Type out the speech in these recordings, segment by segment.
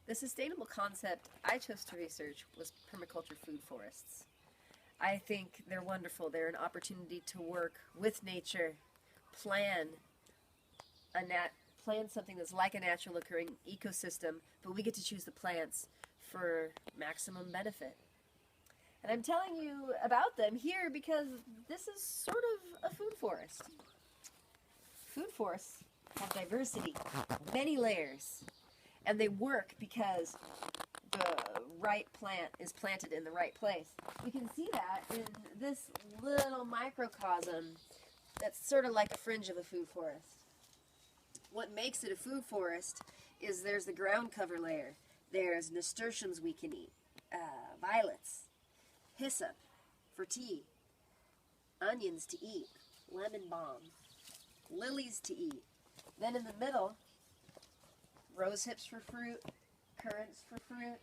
The sustainable concept I chose to research was permaculture food forests. I think they're wonderful. They're an opportunity to work with nature, plan plan something that's like a natural occurring ecosystem, but we get to choose the plants for maximum benefit. And I'm telling you about them here because this is sort of a food forest. Food forests have diversity, many layers, and they work because the right plant is planted in the right place. You can see that in this little microcosm that's sort of like a fringe of a food forest. What makes it a food forest is there's the ground cover layer. There's nasturtiums we can eat, violets, hyssop for tea, onions to eat, lemon balm, lilies to eat. Then in the middle, rose hips for fruit, currants for fruit.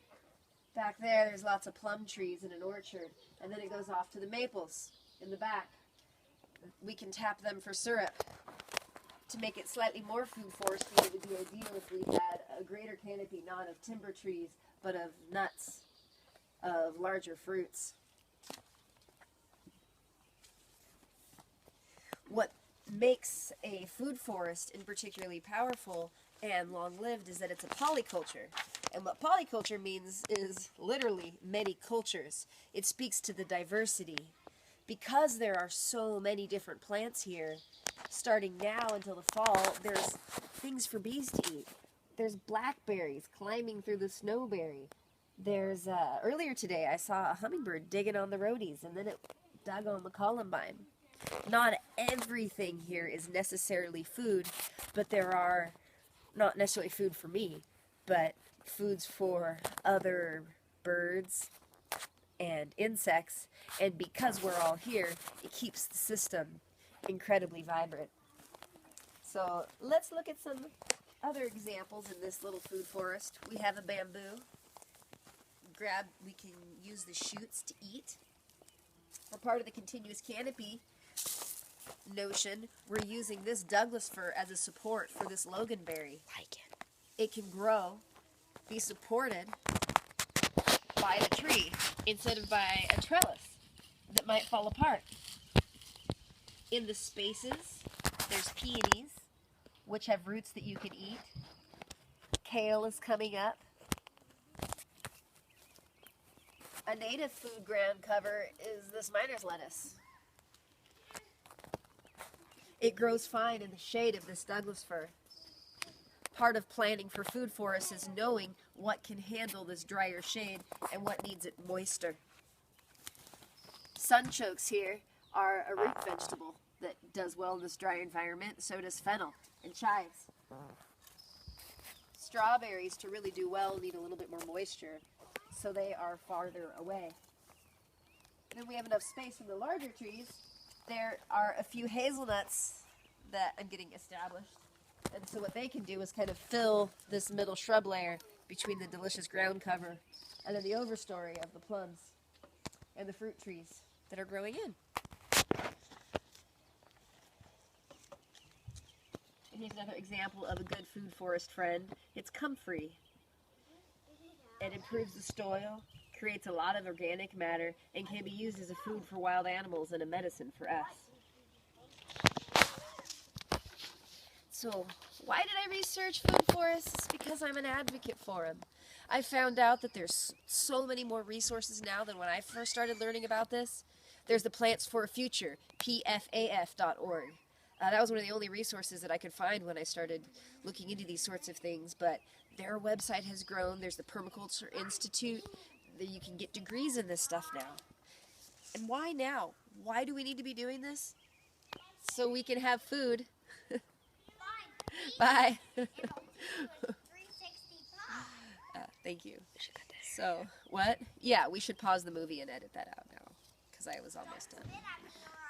Back there's lots of plum trees in an orchard. And then it goes off to the maples in the back. We can tap them for syrup. To make it slightly more food foresty, it would be ideal if we had a greater canopy, not of timber trees, but of nuts, of larger fruits. What makes a food forest in particularly powerful and long-lived is that it's a polyculture. And what polyculture means is literally many cultures. It speaks to the diversity. Because there are so many different plants here, starting now until the fall, there's things for bees to eat. There's blackberries climbing through the snowberry. There's, earlier today I saw a hummingbird digging on the roadies, and then it dug on the columbine. Not everything here is necessarily food, but there are, not necessarily food for me, but foods for other birds and insects, and because we're all here, it keeps the system incredibly vibrant. So let's look at some other examples in this little food forest. We have a bamboo. We can use the shoots to eat. For part of the continuous canopy notion, we're using this Douglas fir as a support for this loganberry. It can grow, be supported by the tree instead of by a trellis that might fall apart. In the spaces, there's peonies, which have roots that you can eat. Kale is coming up. A native food ground cover is this miner's lettuce. It grows fine in the shade of this Douglas fir. Part of planning for food forests is knowing what can handle this drier shade and what needs it moister. Sunchokes here are a root vegetable that does well in this dry environment. So does fennel and chives. Strawberries, to really do well, need a little bit more moisture, so they are farther away. Then we have enough space in the larger trees. There are a few hazelnuts that I'm getting established. And so what they can do is kind of fill this middle shrub layer between the delicious ground cover and then the overstory of the plums and the fruit trees that are growing in. And here's another example of a good food forest friend. It's comfrey. It improves the soil, creates a lot of organic matter, and can be used as a food for wild animals and a medicine for us. So, why did I research food forests? Because I'm an advocate for them. I found out that there's so many more resources now than when I first started learning about this. There's the Plants for a Future, pfaf.org. That was one of the only resources that I could find when I started looking into these sorts of things, but their website has grown. There's the Permaculture Institute. You can get degrees in this stuff now. And why now? Why do we need to be doing this? So we can have food. Bye. Thank you. So, what? Yeah, we should pause the movie and edit that out now, because I was almost done.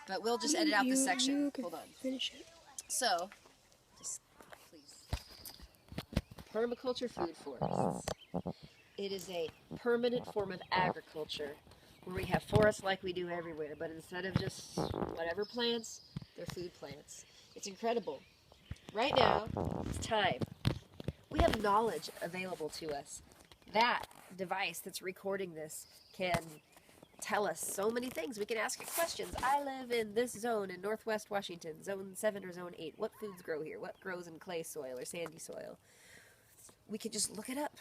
But we'll just edit out this section. Hold on. Finish it. So, just please. Permaculture food forests. It is a permanent form of agriculture where we have forests like we do everywhere, but instead of just whatever plants, they're food plants. It's incredible. Right now, it's time. We have knowledge available to us that device that's recording this can tell us so many things. We can ask it questions. I live in this zone in Northwest Washington, zone 7 or zone 8. What foods grow here? What grows in clay soil or sandy soil? We can just look it up.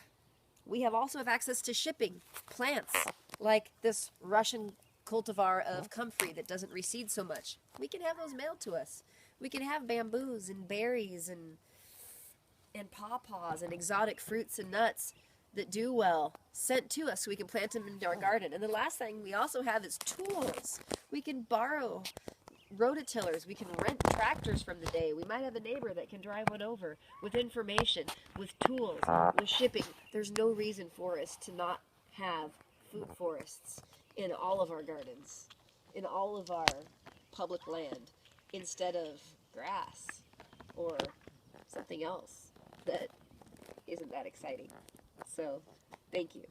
We also have access to shipping plants, like this Russian cultivar of comfrey that doesn't reseed so much. We can have those mailed to us. We can have bamboos and berries and pawpaws and exotic fruits and nuts that do well sent to us so we can plant them in our garden. And the last thing we also have is tools. We can borrow rototillers. We can rent tractors from the day. We might have a neighbor that can drive one over with information, with tools, with shipping. There's no reason for us to not have food forests in all of our gardens, in all of our public land, instead of grass or something else that isn't that exciting. So, thank you.